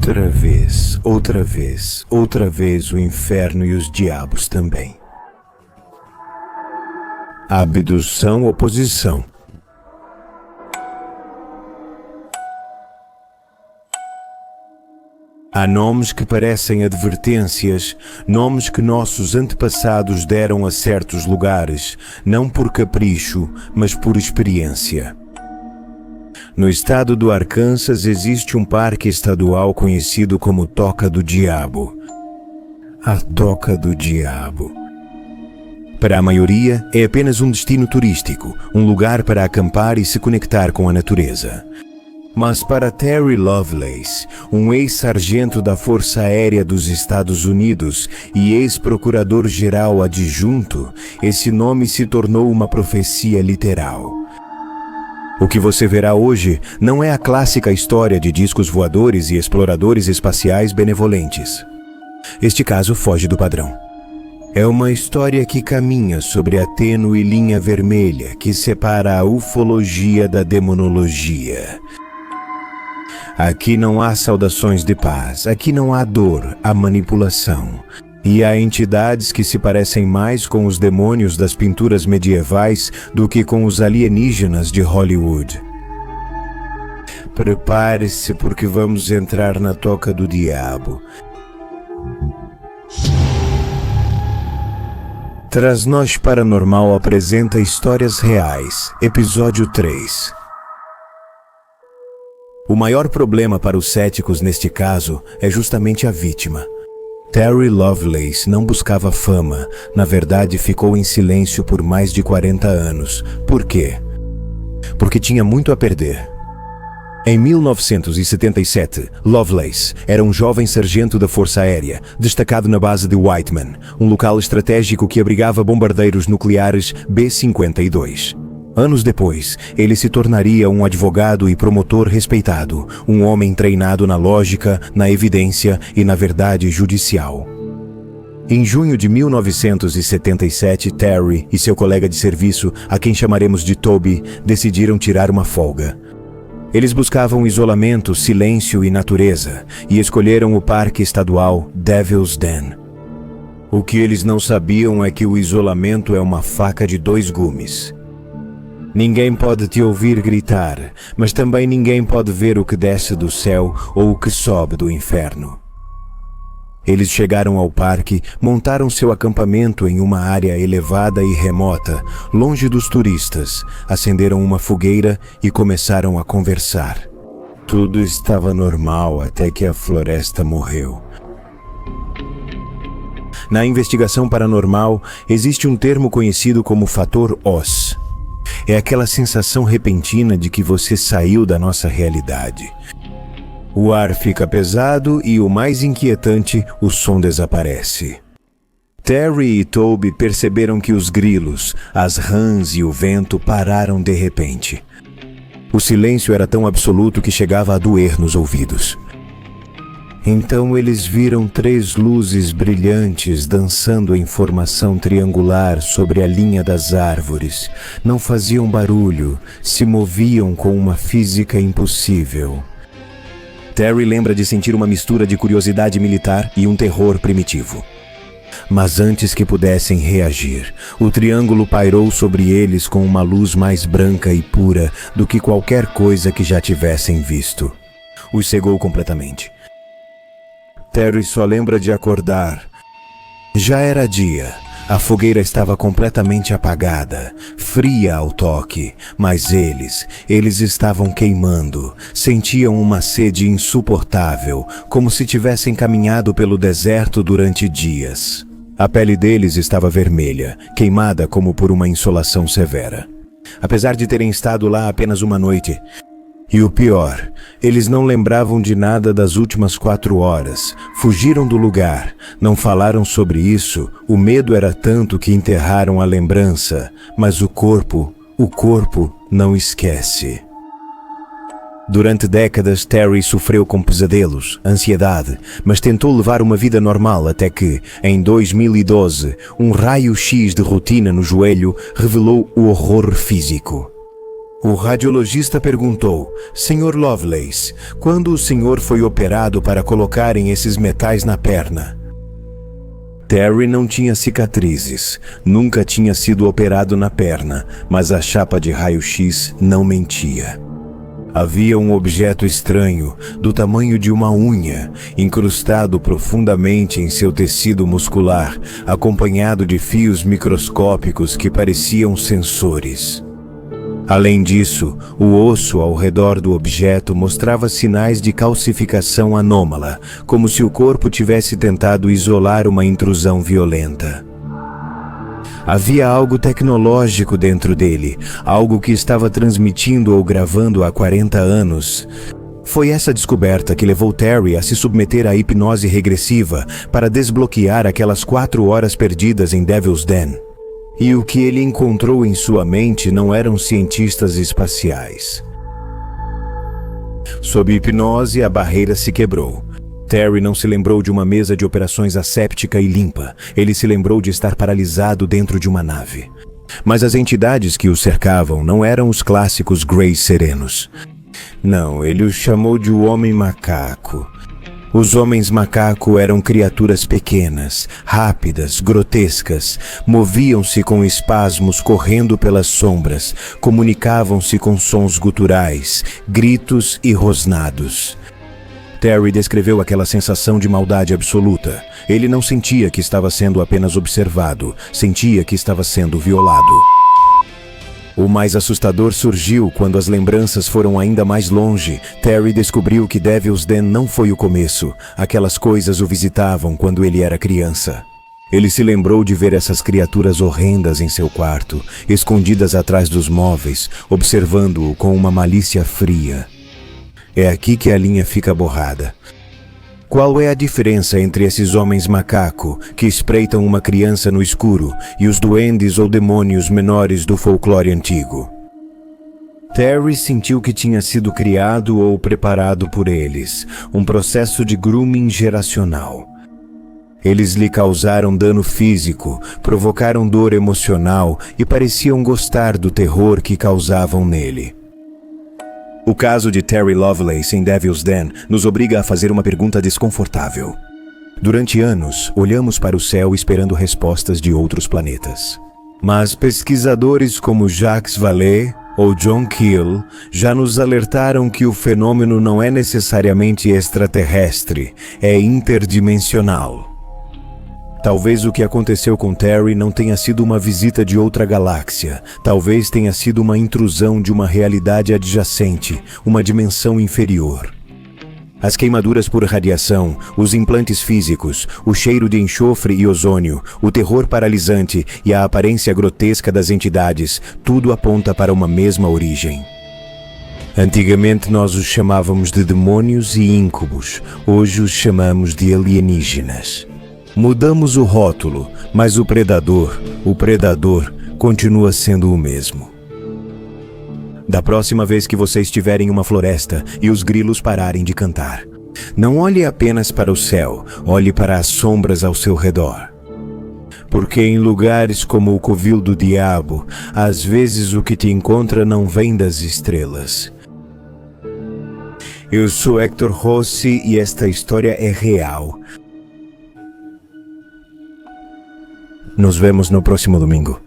Outra vez, outra vez, outra vez o inferno e os diabos também. Abdução-oposição. Há nomes que parecem advertências, nomes que nossos antepassados deram a certos lugares, não por capricho, mas por experiência. No estado do Arkansas existe um parque estadual conhecido como Toca do Diabo. A Toca do Diabo. Para a maioria, é apenas um destino turístico, um lugar para acampar e se conectar com a natureza. Mas para Terry Lovelace, um ex-sargento da Força Aérea dos Estados Unidos e ex-procurador-geral adjunto, esse nome se tornou uma profecia literal. O que você verá hoje não é a clássica história de discos voadores e exploradores espaciais benevolentes. Este caso foge do padrão. É uma história que caminha sobre a tênue linha vermelha que separa a ufologia da demonologia. Aqui não há saudações de paz, aqui não há dor, há manipulação. E há entidades que se parecem mais com os demônios das pinturas medievais do que com os alienígenas de Hollywood. Prepare-se porque vamos entrar na Toca do Diabo. Trasnoche Paranormal apresenta Histórias Reais, Episódio 3. O maior problema para os céticos neste caso é justamente a vítima. Terry Lovelace não buscava fama, na verdade ficou em silêncio por mais de 40 anos. Por quê? Porque tinha muito a perder. Em 1977, Lovelace era um jovem sargento da Força Aérea, destacado na base de Whiteman, um local estratégico que abrigava bombardeiros nucleares B-52. Anos depois, ele se tornaria um advogado e promotor respeitado, um homem treinado na lógica, na evidência e na verdade judicial. Em junho de 1977, Terry e seu colega de serviço, a quem chamaremos de Toby, decidiram tirar uma folga. Eles buscavam isolamento, silêncio e natureza, e escolheram o parque estadual Devil's Den. O que eles não sabiam é que o isolamento é uma faca de dois gumes. Ninguém pode te ouvir gritar, mas também ninguém pode ver o que desce do céu ou o que sobe do inferno. Eles chegaram ao parque, montaram seu acampamento em uma área elevada e remota, longe dos turistas, acenderam uma fogueira e começaram a conversar. Tudo estava normal até que a floresta morreu. Na investigação paranormal, existe um termo conhecido como fator Oz. É aquela sensação repentina de que você saiu da nossa realidade. O ar fica pesado e, o mais inquietante, o som desaparece. Terry e Toby perceberam que os grilos, as rãs e o vento pararam de repente. O silêncio era tão absoluto que chegava a doer nos ouvidos. Então eles viram 3 luzes brilhantes dançando em formação triangular sobre a linha das árvores. Não faziam barulho, se moviam com uma física impossível. Terry lembra de sentir uma mistura de curiosidade militar e um terror primitivo. Mas antes que pudessem reagir, o triângulo pairou sobre eles com uma luz mais branca e pura do que qualquer coisa que já tivessem visto. Os cegou completamente. Terry só lembra de acordar. Já era dia. A fogueira estava completamente apagada, fria ao toque, mas eles estavam queimando, sentiam uma sede insuportável, como se tivessem caminhado pelo deserto durante dias. A pele deles estava vermelha, queimada como por uma insolação severa. Apesar de terem estado lá apenas uma noite, e o pior, eles não lembravam de nada das últimas 4 horas, fugiram do lugar, não falaram sobre isso, o medo era tanto que enterraram a lembrança, mas o corpo não esquece. Durante décadas, Terry sofreu com pesadelos, ansiedade, mas tentou levar uma vida normal até que, em 2012, um raio-x de rotina no joelho revelou o horror físico. O radiologista perguntou: Sr. Lovelace, quando o senhor foi operado para colocarem esses metais na perna? Terry não tinha cicatrizes, nunca tinha sido operado na perna, mas a chapa de raio-x não mentia. Havia um objeto estranho, do tamanho de uma unha, incrustado profundamente em seu tecido muscular, acompanhado de fios microscópicos que pareciam sensores. Além disso, o osso ao redor do objeto mostrava sinais de calcificação anômala, como se o corpo tivesse tentado isolar uma intrusão violenta. Havia algo tecnológico dentro dele, algo que estava transmitindo ou gravando há 40 anos. Foi essa descoberta que levou Terry a se submeter à hipnose regressiva para desbloquear aquelas 4 horas perdidas em Devil's Den. E o que ele encontrou em sua mente não eram cientistas espaciais. Sob hipnose, a barreira se quebrou. Terry não se lembrou de uma mesa de operações asséptica e limpa. Ele se lembrou de estar paralisado dentro de uma nave. Mas as entidades que o cercavam não eram os clássicos Greys serenos. Não, ele os chamou de o Homem-Macaco. Os homens macaco eram criaturas pequenas, rápidas, grotescas, moviam-se com espasmos correndo pelas sombras, comunicavam-se com sons guturais, gritos e rosnados. Terry descreveu aquela sensação de maldade absoluta. Ele não sentia que estava sendo apenas observado, sentia que estava sendo violado. O mais assustador surgiu quando as lembranças foram ainda mais longe. Terry descobriu que Devil's Den não foi o começo. Aquelas coisas o visitavam quando ele era criança. Ele se lembrou de ver essas criaturas horrendas em seu quarto, escondidas atrás dos móveis, observando-o com uma malícia fria. É aqui que a linha fica borrada. Qual é a diferença entre esses homens macaco que espreitam uma criança no escuro e os duendes ou demônios menores do folclore antigo? Terry sentiu que tinha sido criado ou preparado por eles, um processo de grooming geracional. Eles lhe causaram dano físico, provocaram dor emocional e pareciam gostar do terror que causavam nele. O caso de Terry Lovelace em Devil's Den nos obriga a fazer uma pergunta desconfortável. Durante anos, olhamos para o céu esperando respostas de outros planetas. Mas pesquisadores como Jacques Vallée ou John Keel já nos alertaram que o fenômeno não é necessariamente extraterrestre, é interdimensional. Talvez o que aconteceu com Terry não tenha sido uma visita de outra galáxia. Talvez tenha sido uma intrusão de uma realidade adjacente, uma dimensão inferior. As queimaduras por radiação, os implantes físicos, o cheiro de enxofre e ozônio, o terror paralisante e a aparência grotesca das entidades, tudo aponta para uma mesma origem. Antigamente nós os chamávamos de demônios e íncubos, hoje os chamamos de alienígenas. Mudamos o rótulo, mas o predador continua sendo o mesmo. Da próxima vez que você estiver em uma floresta e os grilos pararem de cantar, não olhe apenas para o céu, olhe para as sombras ao seu redor. Porque em lugares como o covil do diabo, às vezes o que te encontra não vem das estrelas. Eu sou Héctor Rossi e esta história é real. Nos vemos no próximo domingo.